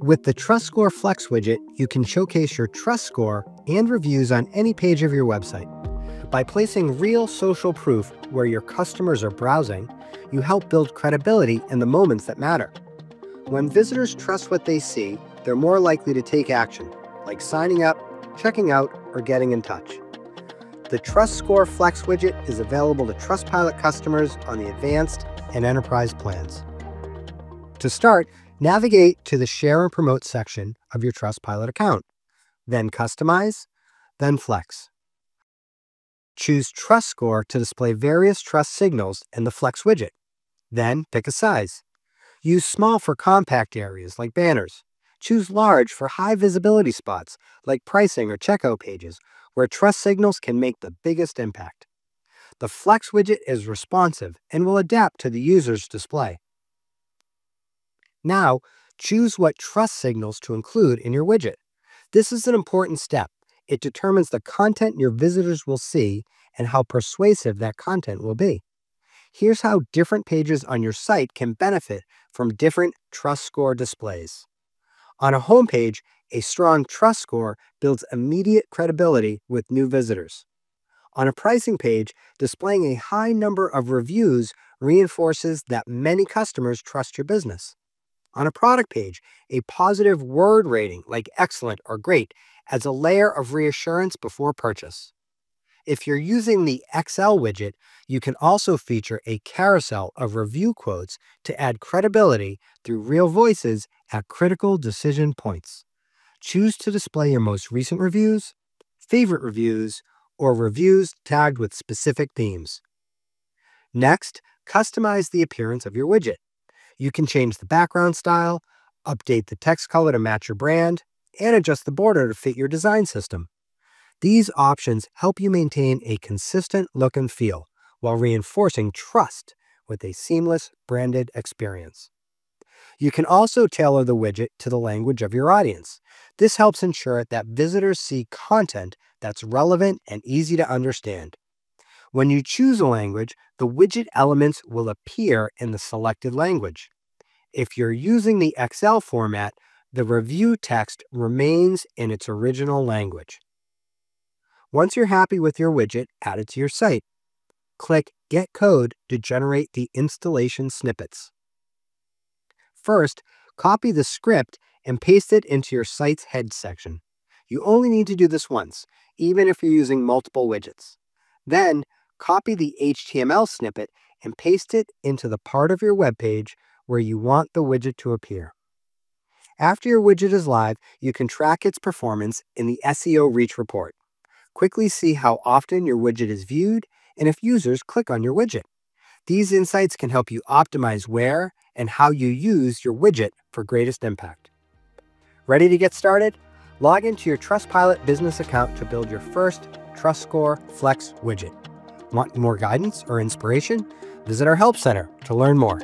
With the TrustScore Flex widget, you can showcase your trust score and reviews on any page of your website. By placing real social proof where your customers are browsing, you help build credibility in the moments that matter. When visitors trust what they see, they're more likely to take action, like signing up, checking out, or getting in touch. The TrustScore Flex widget is available to Trustpilot customers on the Advanced and Enterprise plans. To start, navigate to the Share and Promote section of your Trustpilot account, then Customize, then Flex. Choose TrustScore to display various trust signals in the Flex widget. Then pick a size. Use small for compact areas like banners. Choose large for high visibility spots like pricing or checkout pages, where trust signals can make the biggest impact. The Flex widget is responsive and will adapt to the user's display. Now, choose what trust signals to include in your widget. This is an important step. It determines the content your visitors will see and how persuasive that content will be. Here's how different pages on your site can benefit from different trust score displays. On a home page, a strong trust score builds immediate credibility with new visitors. On a pricing page, displaying a high number of reviews reinforces that many customers trust your business. On a product page, a positive word rating like excellent or great adds a layer of reassurance before purchase. If you're using the XL widget, you can also feature a carousel of review quotes to add credibility through real voices at critical decision points. Choose to display your most recent reviews, favorite reviews, or reviews tagged with specific themes. Next, customize the appearance of your widget. You can change the background style, update the text color to match your brand, and adjust the border to fit your design system. These options help you maintain a consistent look and feel while reinforcing trust with a seamless branded experience. You can also tailor the widget to the language of your audience. This helps ensure that visitors see content that's relevant and easy to understand. When you choose a language, the widget elements will appear in the selected language. If you're using the XL format, the review text remains in its original language. Once you're happy with your widget, add it to your site. Click Get Code to generate the installation snippets. First, copy the script and paste it into your site's head section. You only need to do this once, even if you're using multiple widgets. Then, copy the HTML snippet and paste it into the part of your web page where you want the widget to appear. After your widget is live, you can track its performance in the SEO Reach report. Quickly see how often your widget is viewed and if users click on your widget. These insights can help you optimize where and how you use your widget for greatest impact. Ready to get started? Log into your Trustpilot business account to build your first TrustScore Flex widget. Want more guidance or inspiration? Visit our Help Center to learn more.